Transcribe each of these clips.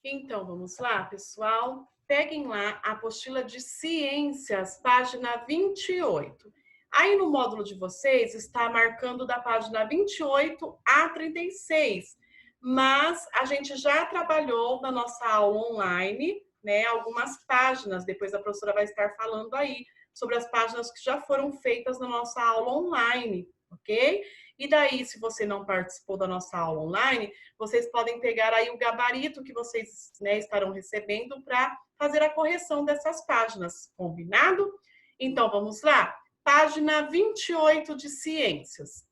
Então, vamos lá, pessoal? Peguem lá a apostila de ciências, página 28. Aí no módulo de vocês está marcando da página 28 a 36, mas a gente já trabalhou na nossa aula online, né, algumas páginas, depois a professora vai estar falando aí sobre as páginas que já foram feitas na nossa aula online, ok? E daí, se você não participou da nossa aula online, vocês podem pegar aí o gabarito que vocês, né, estarão recebendo para fazer a correção dessas páginas, combinado? Então, vamos lá. Página 28 de ciências.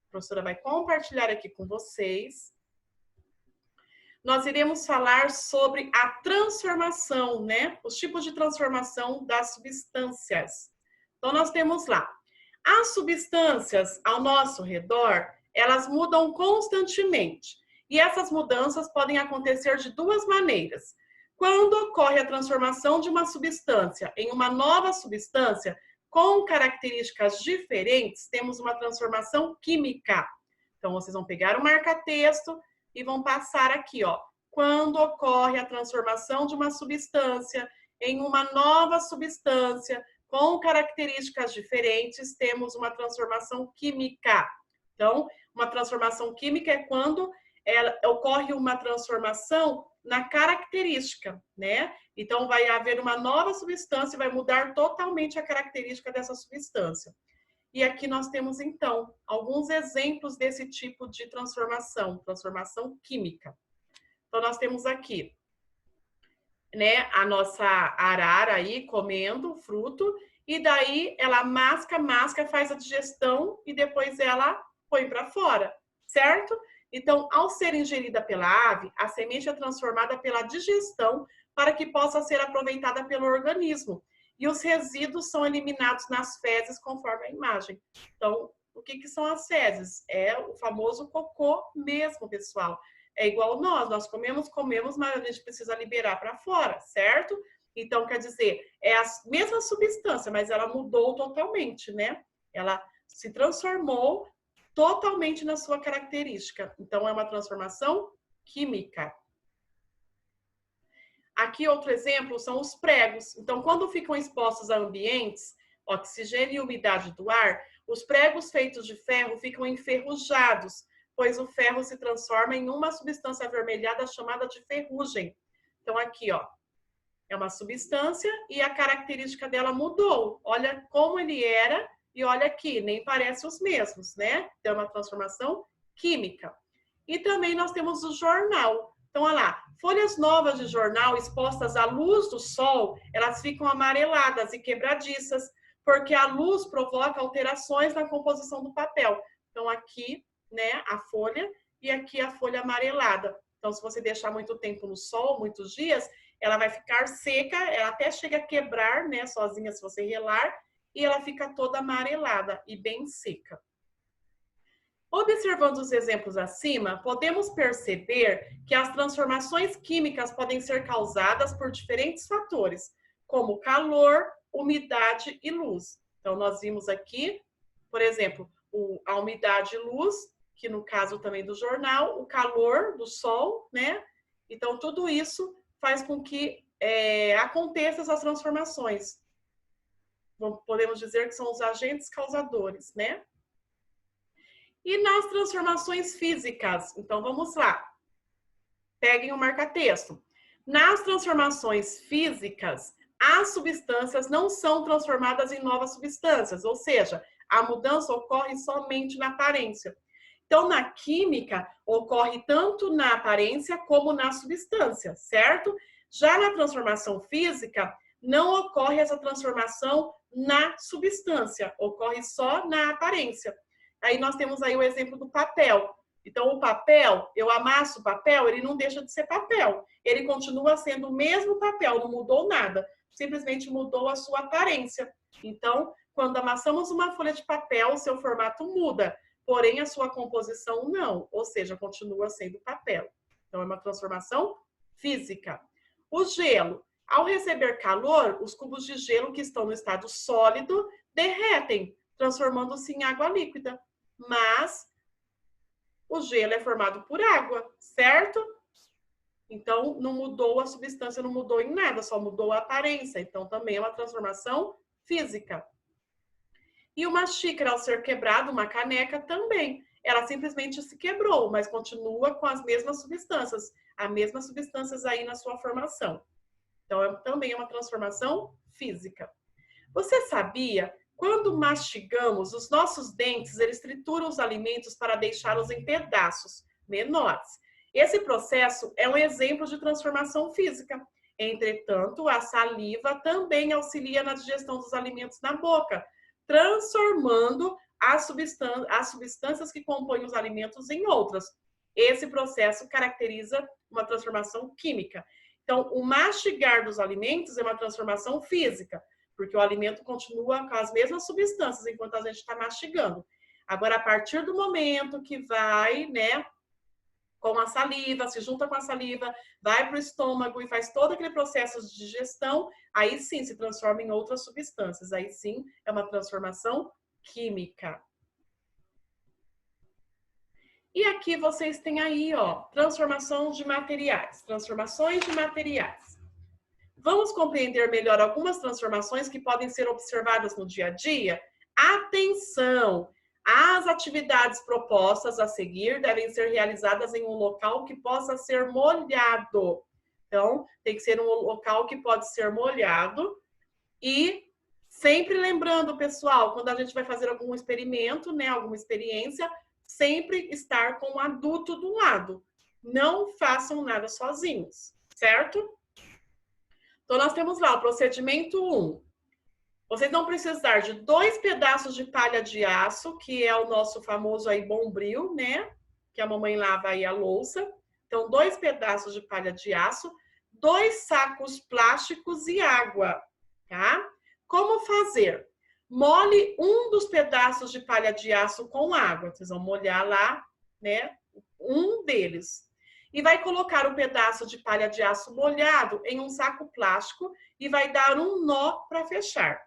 A professora vai compartilhar aqui com vocês. Nós iremos falar sobre a transformação, né? Os tipos de transformação das substâncias. Então, nós temos lá. As substâncias ao nosso redor, elas mudam constantemente. E essas mudanças podem acontecer de duas maneiras. Quando ocorre a transformação de uma substância em uma nova substância com características diferentes, temos uma transformação química. Então, vocês vão pegar o marca-texto e vão passar aqui, ó. Quando ocorre a transformação de uma substância em uma nova substância com características diferentes, temos uma transformação química. Então, uma transformação química é quando ocorre uma transformação na característica, né? Então, vai haver uma nova substância e vai mudar totalmente a característica dessa substância. E aqui nós temos, então, alguns exemplos desse tipo de transformação, transformação química. Então, nós temos aqui, né, a nossa arara aí comendo fruto, e daí ela masca, faz a digestão e depois ela põe para fora, certo? Então, ao ser ingerida pela ave, a semente é transformada pela digestão para que possa ser aproveitada pelo organismo. E os resíduos são eliminados nas fezes, conforme a imagem. Então, o que são as fezes? É o famoso cocô mesmo, pessoal. É igual nós comemos, mas a gente precisa liberar para fora, certo? Então, quer dizer, é a mesma substância, mas ela mudou totalmente, né? Ela se transformou totalmente na sua característica. Então, é uma transformação química. Aqui, outro exemplo, são os pregos. Então, quando ficam expostos a ambientes, oxigênio e umidade do ar, os pregos feitos de ferro ficam enferrujados, pois o ferro se transforma em uma substância avermelhada chamada de ferrugem. Então, aqui, ó, é uma substância e a característica dela mudou. Olha como ele era e olha aqui, nem parece os mesmos, né? Então, é uma transformação química. E também nós temos o jornal. Então, olha lá, folhas novas de jornal expostas à luz do sol, elas ficam amareladas e quebradiças, porque a luz provoca alterações na composição do papel. Então, aqui, né, a folha e aqui a folha amarelada. Então, se você deixar muito tempo no sol, muitos dias, ela vai ficar seca, ela até chega a quebrar, né, sozinha se você relar, e ela fica toda amarelada e bem seca. Observando os exemplos acima, podemos perceber que as transformações químicas podem ser causadas por diferentes fatores, como calor, umidade e luz. Então, nós vimos aqui, por exemplo, a umidade e luz, que no caso também do jornal, o calor do sol, né? Então, tudo isso faz com que aconteçam essas transformações. Podemos dizer que são os agentes causadores, né? E nas transformações físicas, então vamos lá. Peguem o marca-texto. Nas transformações físicas, as substâncias não são transformadas em novas substâncias, ou seja, a mudança ocorre somente na aparência. Então, na química, ocorre tanto na aparência como na substância, certo? Já na transformação física, não ocorre essa transformação na substância, ocorre só na aparência. Aí nós temos aí o exemplo do papel. Então, o papel, eu amasso o papel, ele não deixa de ser papel. Ele continua sendo o mesmo papel, não mudou nada. Simplesmente mudou a sua aparência. Então, quando amassamos uma folha de papel, o seu formato muda. Porém, a sua composição não. Ou seja, continua sendo papel. Então, é uma transformação física. O gelo. Ao receber calor, os cubos de gelo que estão no estado sólido derretem, transformando-se em água líquida. Mas o gelo é formado por água, certo? Então, não mudou a substância, não mudou em nada, só mudou a aparência. Então, também é uma transformação física. E uma xícara, ao ser quebrada, uma caneca também. Ela simplesmente se quebrou, mas continua com as mesmas substâncias aí na sua formação. Então, também é uma transformação física. Você sabia? Quando mastigamos, os nossos dentes, eles trituram os alimentos para deixá-los em pedaços menores. Esse processo é um exemplo de transformação física. Entretanto, a saliva também auxilia na digestão dos alimentos na boca, transformando as substâncias que compõem os alimentos em outras. Esse processo caracteriza uma transformação química. Então, o mastigar dos alimentos é uma transformação física, porque o alimento continua com as mesmas substâncias enquanto a gente está mastigando. Agora, a partir do momento que vai, né, com a saliva, se junta com a saliva, vai para o estômago e faz todo aquele processo de digestão, aí sim se transforma em outras substâncias. Aí sim é uma transformação química. E aqui vocês têm aí, ó, transformações de materiais. Vamos compreender melhor algumas transformações que podem ser observadas no dia a dia? Atenção! As atividades propostas a seguir devem ser realizadas em um local que possa ser molhado. Então, tem que ser um local que pode ser molhado. E sempre lembrando, pessoal, quando a gente vai fazer algum experimento, né, alguma experiência, sempre estar com um adulto do lado. Não façam nada sozinhos, certo? Então, nós temos lá o procedimento 1. Vocês vão precisar de 2 pedaços de palha de aço, que é o nosso famoso aí bombril, né? Que a mamãe lava aí a louça. Então, 2 pedaços de palha de aço, 2 sacos plásticos e água, tá? Como fazer? Molhe um dos pedaços de palha de aço com água. Vocês vão molhar lá, né? Um deles. E vai colocar um pedaço de palha de aço molhado em um saco plástico e vai dar um nó para fechar.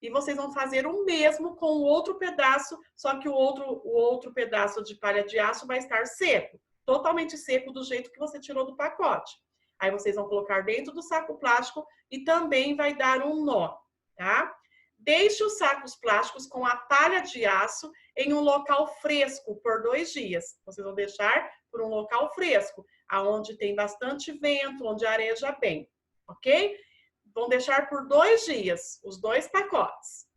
E vocês vão fazer o mesmo com o outro pedaço, só que o outro pedaço de palha de aço vai estar seco, totalmente seco do jeito que você tirou do pacote. Aí vocês vão colocar dentro do saco plástico e também vai dar um nó, tá? Deixe os sacos plásticos com a palha de aço em um local fresco por 2 dias. Vocês vão deixar por um local fresco, aonde tem bastante vento, onde areja bem, ok? Vão deixar por 2 dias, os 2 pacotes,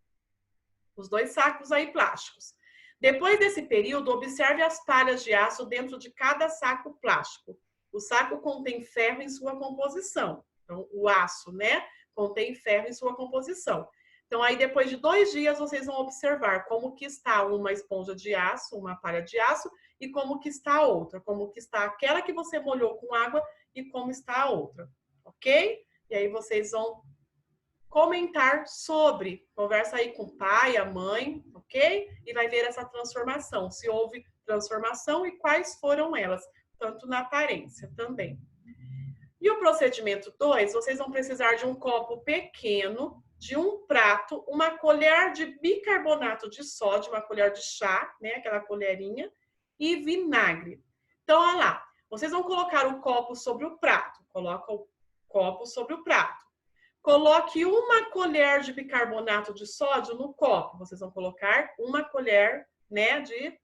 os 2 sacos aí plásticos. Depois desse período, observe as palhas de aço dentro de cada saco plástico. O saco contém ferro em sua composição. Então, o aço, né, contém ferro em sua composição. Então, aí depois de 2 dias, vocês vão observar como que está uma esponja de aço, uma palha de aço, e como que está a outra. Como que está aquela que você molhou com água e como está a outra, ok? E aí vocês vão comentar sobre, conversa aí com o pai, a mãe, ok? E vai ver essa transformação, se houve transformação e quais foram elas, tanto na aparência também. E o procedimento 2, vocês vão precisar de um copo pequeno, de um prato, uma colher de bicarbonato de sódio, uma colher de chá, né, aquela colherinha, e vinagre. Então, olha lá, vocês vão colocar o copo sobre o prato, coloca o copo sobre o prato. Coloque uma colher de bicarbonato de sódio no copo. Vocês vão colocar uma colher, né, de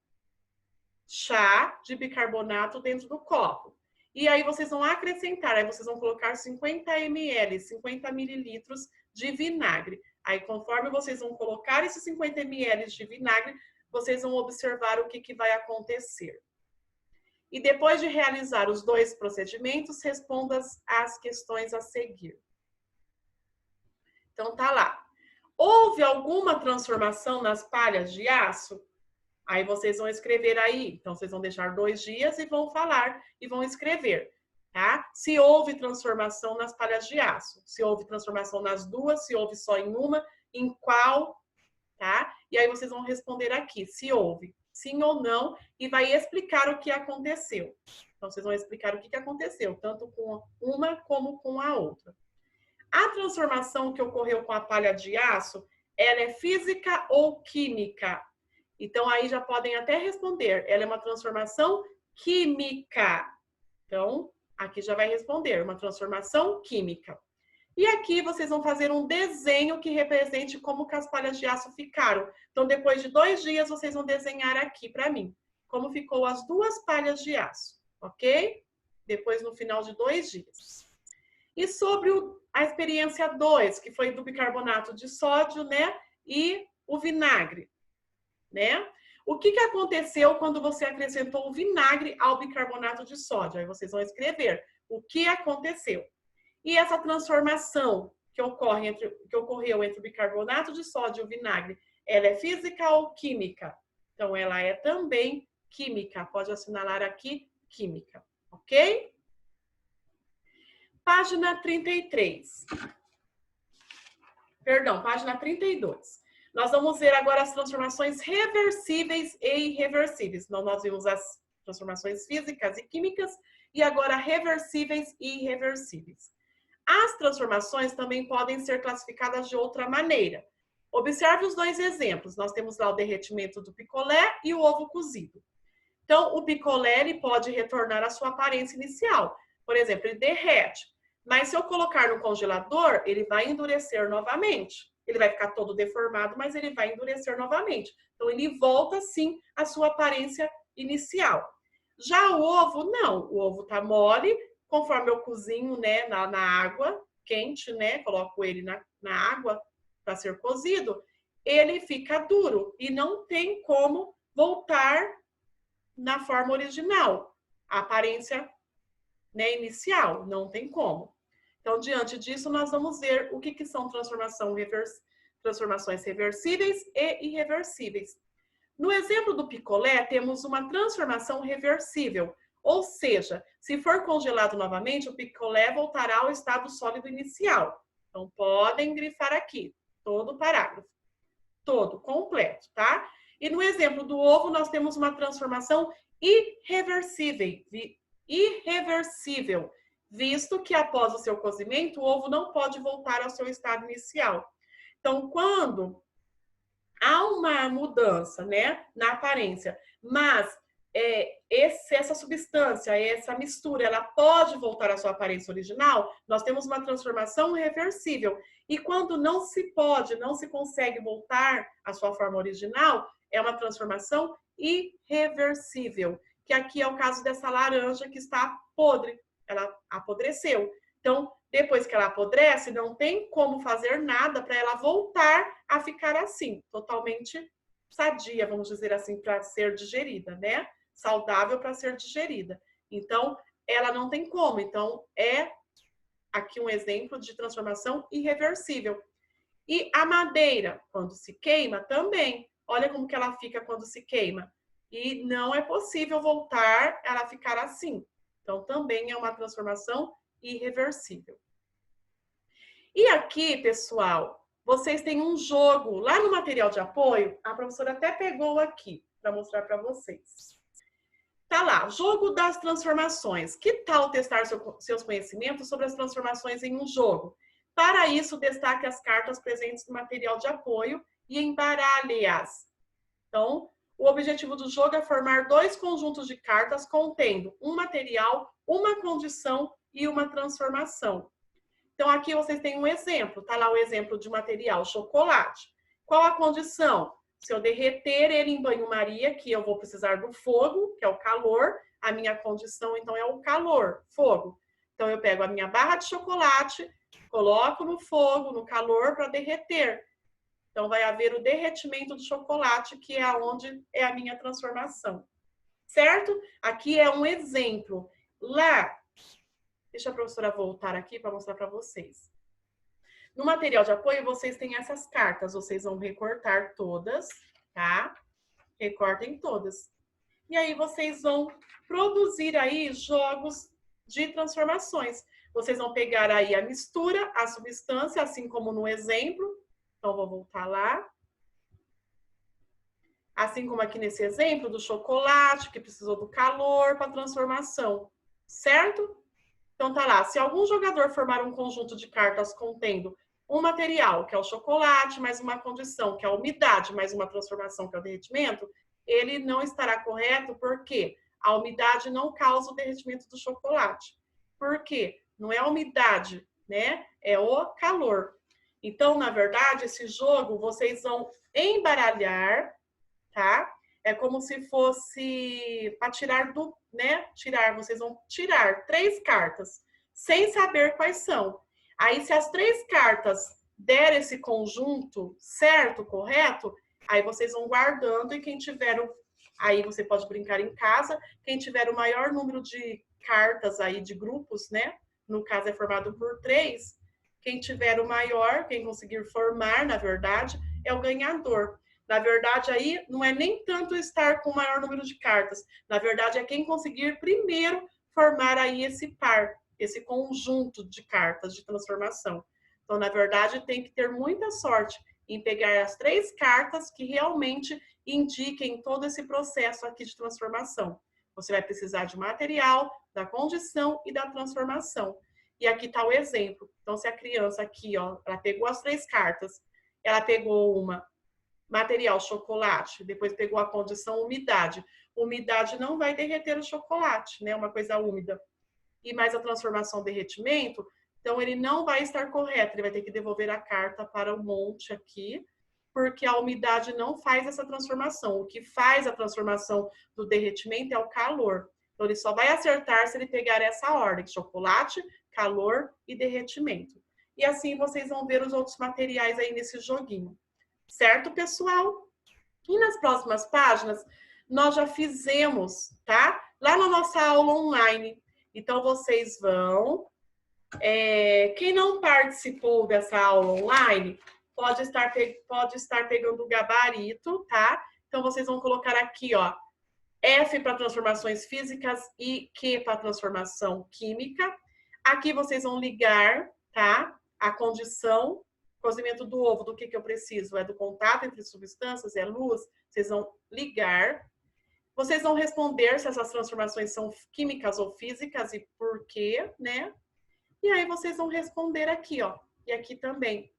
chá de bicarbonato dentro do copo. E aí vocês vão acrescentar, aí vocês vão colocar 50 ml, 50 mililitros de vinagre. Aí conforme vocês vão colocar esses 50 ml de vinagre, vocês vão observar o que vai acontecer. E depois de realizar os 2 procedimentos, responda as questões a seguir. Então, tá lá. Houve alguma transformação nas palhas de aço? Aí vocês vão escrever aí. Então, vocês vão deixar 2 dias e vão falar e vão escrever, tá? Se houve transformação nas palhas de aço. Se houve transformação nas 2, se houve só em uma, em qual, tá? E aí vocês vão responder aqui, se houve, sim ou não, e vai explicar o que aconteceu. Então, vocês vão explicar o que aconteceu, tanto com uma como com a outra. A transformação que ocorreu com a palha de aço, ela é física ou química? Então, aí já podem até responder. Ela é uma transformação química. Então, Aqui já vai responder, uma transformação química. E aqui vocês vão fazer um desenho que represente como que as palhas de aço ficaram. Então, depois de 2 dias, vocês vão desenhar aqui para mim, como ficou as 2 palhas de aço, ok? Depois, no final de 2 dias. E sobre a experiência 2, que foi do bicarbonato de sódio, né? E o vinagre, né? O que aconteceu quando você acrescentou o vinagre ao bicarbonato de sódio? Aí vocês vão escrever o que aconteceu. E essa transformação que ocorreu entre o bicarbonato de sódio e o vinagre, ela é física ou química? Então, ela é também química. Pode assinalar aqui, química, ok? Página 33. Perdão, página 32. Nós vamos ver agora as transformações reversíveis e irreversíveis. Então, nós vimos as transformações físicas e químicas e agora reversíveis e irreversíveis. As transformações também podem ser classificadas de outra maneira. Observe os 2 exemplos. Nós temos lá o derretimento do picolé e o ovo cozido. Então, o picolé ele pode retornar à sua aparência inicial. Por exemplo, ele derrete. Mas se eu colocar no congelador, ele vai endurecer novamente. Ele vai ficar todo deformado, mas ele vai endurecer novamente. Então, ele volta, sim, à sua aparência inicial. Já o ovo, não. O ovo tá mole, conforme eu cozinho, né, na água quente, né, coloco ele na água para ser cozido, ele fica duro e não tem como voltar na forma original, a aparência, né, inicial, não tem como. Então, diante disso, nós vamos ver o que são transformações reversíveis e irreversíveis. No exemplo do picolé, temos uma transformação reversível, ou seja, se for congelado novamente, o picolé voltará ao estado sólido inicial. Então, podem grifar aqui, todo o parágrafo, todo, completo, tá? E no exemplo do ovo, nós temos uma transformação irreversível, visto que após o seu cozimento, o ovo não pode voltar ao seu estado inicial. Então, quando há uma mudança, né, na aparência, mas essa substância, essa mistura, ela pode voltar à sua aparência original, nós temos uma transformação reversível. E quando não se pode, não se consegue voltar à sua forma original, é uma transformação irreversível, que aqui é o caso dessa laranja que está podre, ela apodreceu. Então, depois que ela apodrece, não tem como fazer nada para ela voltar a ficar assim, totalmente sadia, vamos dizer assim, para ser digerida, né? Saudável para ser digerida. Então, ela não tem como. Então, é aqui um exemplo de transformação irreversível. E a madeira, quando se queima, também. Olha como que ela fica quando se queima. E não é possível voltar ela ficar assim. Então, também é uma transformação irreversível. E aqui, pessoal, vocês têm um jogo. Lá no material de apoio, a professora até pegou aqui para mostrar para vocês. Tá lá, jogo das transformações. Que tal testar seus conhecimentos sobre as transformações em um jogo? Para isso, destaque as cartas presentes no material de apoio e embaralhe-as. Então, o objetivo do jogo é formar 2 conjuntos de cartas contendo um material, uma condição e uma transformação. Então, aqui vocês têm um exemplo. Tá lá o exemplo de material, chocolate. Qual a condição? Se eu derreter ele em banho-maria, que eu vou precisar do fogo, que é o calor, a minha condição, então, é o calor, fogo. Então, eu pego a minha barra de chocolate, coloco no fogo, no calor, para derreter. Então, vai haver o derretimento do chocolate, que é onde é a minha transformação. Certo? Aqui é um exemplo. Lá, deixa a professora voltar aqui para mostrar para vocês. No material de apoio, vocês têm essas cartas. Vocês vão recortar todas, tá? Recortem todas. E aí, vocês vão produzir aí jogos de transformações. Vocês vão pegar aí a mistura, a substância, assim como no exemplo. Então, vou voltar lá. Assim como aqui nesse exemplo do chocolate, que precisou do calor para transformação. Certo? Então, tá lá. Se algum jogador formar um conjunto de cartas contendo um material, que é o chocolate, mais uma condição, que é a umidade, mais uma transformação, que é o derretimento, ele não estará correto porque a umidade não causa o derretimento do chocolate. Por quê? Não é a umidade, né? É o calor. Então, na verdade, esse jogo vocês vão embaralhar, tá? É como se fosse para tirar do, né? Tirar, vocês vão tirar 3 cartas, sem saber quais são. Aí, se as 3 cartas der esse conjunto certo, correto, aí vocês vão guardando e quem tiver o... Aí você pode brincar em casa. Quem tiver o maior número de cartas aí de grupos, né? No caso é formado por 3. Quem tiver o maior, quem conseguir formar, na verdade, é o ganhador. Na verdade, aí não é nem tanto estar com o maior número de cartas. Na verdade, é quem conseguir primeiro formar aí esse par, esse conjunto de cartas de transformação. Então, na verdade, tem que ter muita sorte em pegar as 3 cartas que realmente indiquem todo esse processo aqui de transformação. Você vai precisar de material, da condição e da transformação. E aqui está o exemplo. Então, se a criança aqui, ó, ela pegou as 3 cartas, ela pegou uma material chocolate, depois pegou a condição umidade. Umidade não vai derreter o chocolate, né? Uma coisa úmida. E mais a transformação derretimento, então ele não vai estar correto, ele vai ter que devolver a carta para o monte aqui, porque a umidade não faz essa transformação. O que faz a transformação do derretimento é o calor. Então ele só vai acertar se ele pegar essa ordem: chocolate, calor e derretimento. E assim vocês vão ver os outros materiais aí nesse joguinho. Certo, pessoal? E nas próximas páginas, nós já fizemos, tá? Lá na nossa aula online. Então, vocês vão... quem não participou dessa aula online, pode estar pegando o gabarito, tá? Então, vocês vão colocar aqui, ó, F para transformações físicas e Q para transformação química. Aqui vocês vão ligar, tá? A condição, cozimento do ovo, do que eu preciso? É do contato entre substâncias, é luz? Vocês vão ligar. Vocês vão responder se essas transformações são químicas ou físicas e por quê, né? E aí vocês vão responder aqui, ó. E aqui também.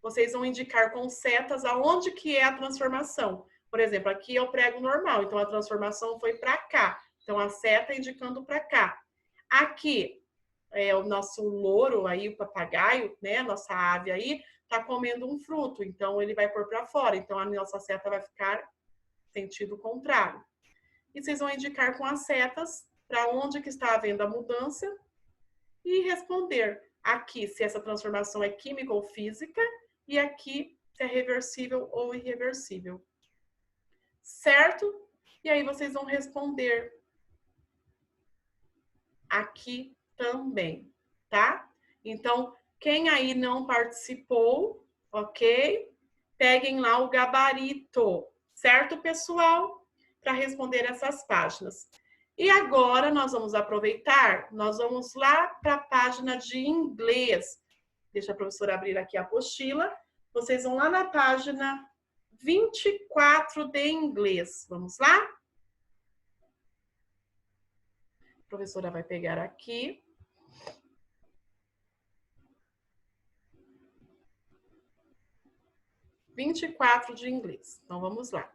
Vocês vão indicar com setas aonde que é a transformação. Por exemplo, aqui eu prego normal, então a transformação foi para cá. Então a seta indicando para cá. Aqui é o nosso louro aí, o papagaio, né? Nossa ave aí tá comendo um fruto, então ele vai pôr para fora. Então a nossa seta vai ficar sentido contrário. E vocês vão indicar com as setas para onde que está havendo a mudança e responder aqui se essa transformação é química ou física e aqui se é reversível ou irreversível. Certo? E aí vocês vão responder aqui também, tá? Então, quem aí não participou, ok? Peguem lá o gabarito, certo, pessoal? Para responder essas páginas. E agora nós vamos aproveitar, nós vamos lá para a página de inglês. Deixa a professora abrir aqui a apostila. Vocês vão lá na página 24 de inglês. Vamos lá? A professora vai pegar aqui. (24) de inglês. Então, vamos lá.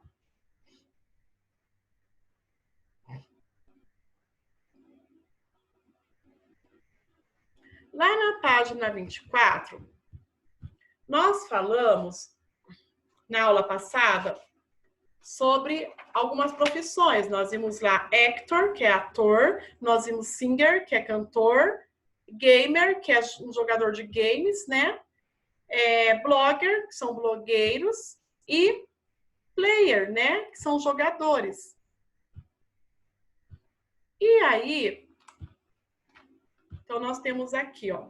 Lá na página 24, nós falamos, na aula passada, sobre algumas profissões. Nós vimos lá actor, que é ator, nós vimos singer, que é cantor, gamer, que é um jogador de games, né? Blogger, que são blogueiros, e player, né? Que são jogadores. E aí, então nós temos aqui, ó.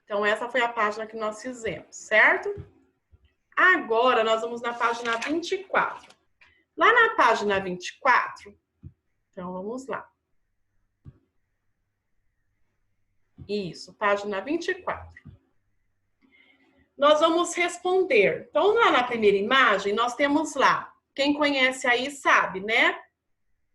Então, essa foi a página que nós fizemos, certo? Agora, nós vamos na página 24. Lá na página 24, então, vamos lá. Isso, página 24. Nós vamos responder. Então, lá na primeira imagem, nós temos lá. Quem conhece aí sabe, né?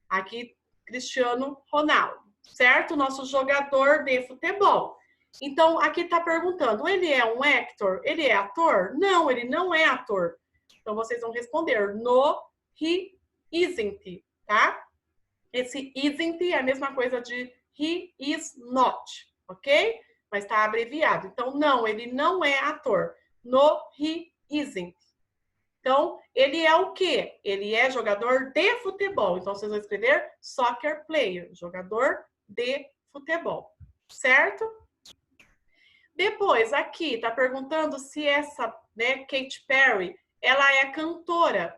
Aqui, Cristiano Ronaldo, certo? Nosso jogador de futebol. Então, aqui está perguntando, ele é um actor? Ele é ator? Não, ele não é ator. Então, vocês vão responder, no, he isn't, tá? Esse isn't é a mesma coisa de he is not, ok? Mas tá abreviado. Então, não, ele não é ator. No, he isn't. Então, ele é o quê? Ele é jogador de futebol. Então, vocês vão escrever soccer player, jogador de futebol, certo? Depois, aqui, tá perguntando se essa, né, Katy Perry, ela é cantora.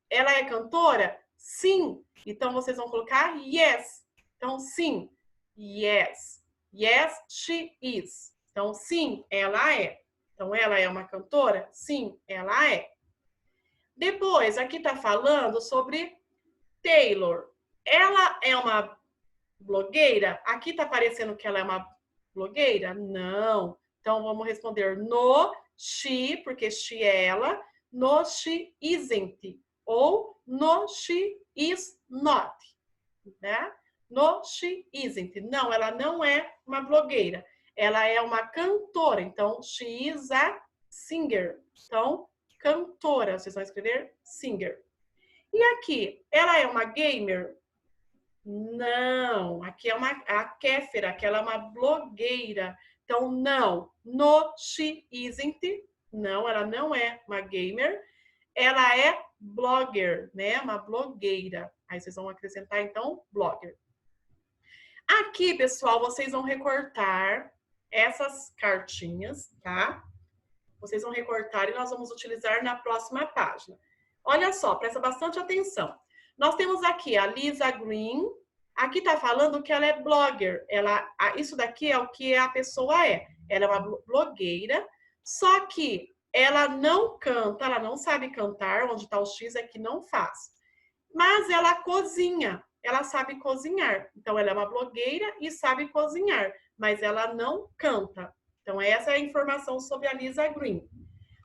Ela é cantora? Sim. Então, vocês vão colocar yes. Então, sim. Yes. Yes, she is. Então, sim, ela é. Então, ela é uma cantora? Sim, ela é. Depois, aqui tá falando sobre Taylor. Ela é uma blogueira? Aqui tá parecendo que ela é uma blogueira? Não. Então, vamos responder no, she, porque she é ela. No, she isn't. Ou no, she is not. Né? No, she isn't. Não, ela não é uma blogueira. Ela é uma cantora. Então, she is a singer. Então, cantora. Vocês vão escrever singer. E aqui, ela é uma gamer? Não. Aqui é a Kéfera, que ela é uma blogueira. Então, não. No, she isn't. Não, ela não é uma gamer. Ela é blogger, né? Uma blogueira. Aí vocês vão acrescentar, então, blogger. Aqui, pessoal, vocês vão recortar essas cartinhas, tá? Vocês vão recortar e nós vamos utilizar na próxima página. Olha só, presta bastante atenção. Nós temos aqui a Lisa Green. Aqui tá falando que ela é blogger. Isso daqui é o que a pessoa é. Ela é uma blogueira, só que ela não canta, ela não sabe cantar. Onde está o X é que não faz. Mas ela cozinha. Ela sabe cozinhar. Então, ela é uma blogueira e sabe cozinhar. Mas ela não canta. Então, essa é a informação sobre a Lisa Green.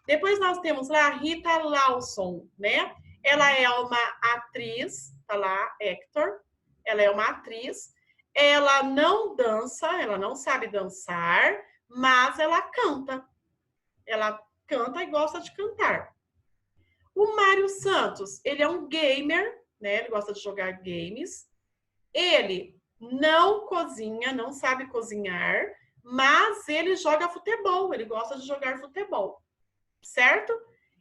Depois nós temos lá a Rita Lawson, né? Ela é uma atriz, tá lá, actor. Ela é uma atriz. Ela não dança, ela não sabe dançar, mas ela canta. Ela canta e gosta de cantar. O Mário Santos, ele é um gamer, né? Ele gosta de jogar games. Ele não cozinha, não sabe cozinhar, mas ele joga futebol, ele gosta de jogar futebol, certo?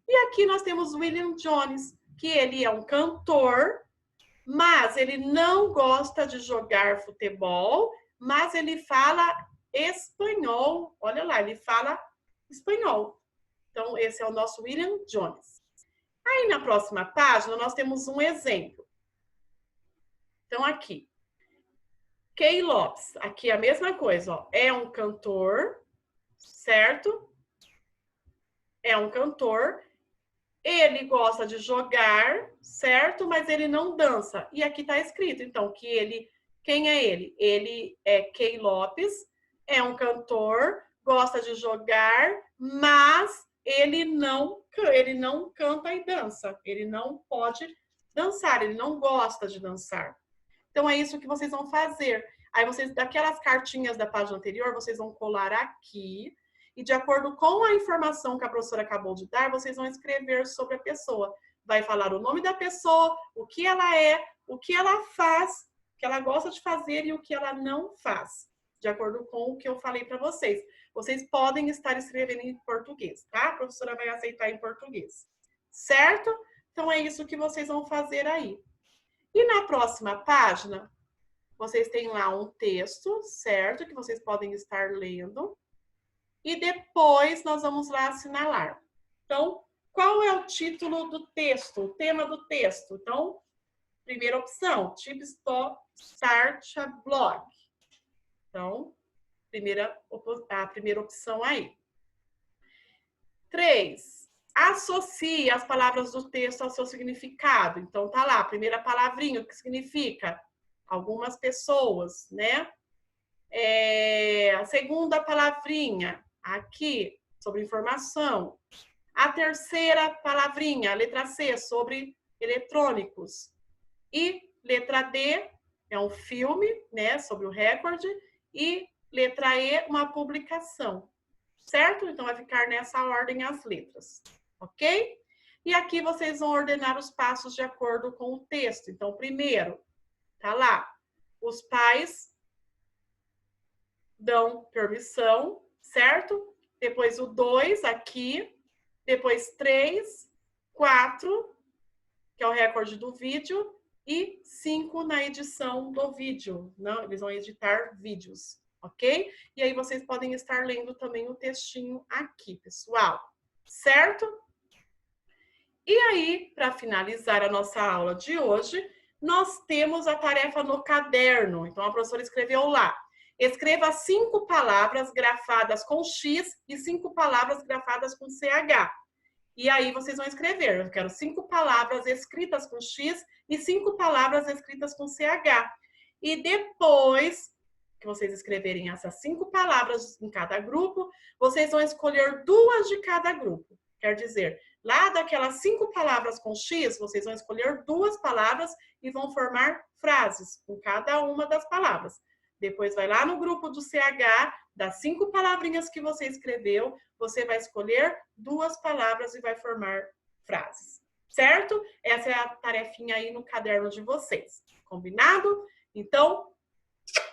E aqui nós temos William Jones, que ele é um cantor, mas ele não gosta de jogar futebol, mas ele fala espanhol. Olha lá, ele fala espanhol. Então, esse é o nosso William Jones. Aí, na próxima página, nós temos um exemplo. Então, aqui. Kay Lopes. Aqui a mesma coisa, ó. É um cantor, certo? É um cantor. Ele gosta de jogar, certo? Mas ele não dança. E aqui tá escrito, então, que ele... Quem é ele? Ele é Kay Lopes, é um cantor, gosta de jogar, mas ele não canta e dança. Ele não pode dançar, ele não gosta de dançar. Então, é isso que vocês vão fazer. Aí, vocês, daquelas cartinhas da página anterior, vocês vão colar aqui. E, de acordo com a informação que a professora acabou de dar, vocês vão escrever sobre a pessoa. Vai falar o nome da pessoa, o que ela é, o que ela faz, o que ela gosta de fazer e o que ela não faz. De acordo com o que eu falei para vocês. Vocês podem estar escrevendo em português, tá? A professora vai aceitar em português. Certo? Então, é isso que vocês vão fazer aí. E na próxima página, vocês têm lá um texto, certo? Que vocês podem estar lendo. E depois nós vamos lá assinalar. Então, qual é o título do texto, o tema do texto? Então, primeira opção, Tips to Start a Blog. Então, a primeira opção aí. 3. Associe as palavras do texto ao seu significado. Então, tá lá, a primeira palavrinha, o que significa? Algumas pessoas, né? A segunda palavrinha, aqui, sobre informação. A terceira palavrinha, a letra C, sobre eletrônicos. E letra D, é um filme, né, sobre o recorde. E letra E, uma publicação. Certo? Então, vai ficar nessa ordem as letras. Ok? E aqui vocês vão ordenar os passos de acordo com o texto. Então, primeiro, tá lá, os pais dão permissão, certo? Depois o 2 aqui, depois 3, 4, que é o recorde do vídeo, e 5 na edição do vídeo. Não, eles vão editar vídeos, ok? E aí vocês podem estar lendo também o textinho aqui, pessoal, certo? E aí, para finalizar a nossa aula de hoje, nós temos a tarefa no caderno. Então, a professora escreveu lá. Escreva 5 palavras grafadas com X e 5 palavras grafadas com CH. E aí vocês vão escrever. Eu quero 5 palavras escritas com X e 5 palavras escritas com CH. E depois que vocês escreverem essas 5 palavras em cada grupo, vocês vão escolher 2 de cada grupo. Quer dizer, lá daquelas 5 palavras com X, vocês vão escolher 2 palavras e vão formar frases com cada uma das palavras. Depois vai lá no grupo do CH, das 5 palavrinhas que você escreveu, você vai escolher 2 palavras e vai formar frases. Certo? Essa é a tarefinha aí no caderno de vocês. Combinado? Então,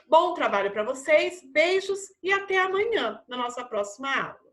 bom trabalho para vocês, beijos e até amanhã na nossa próxima aula.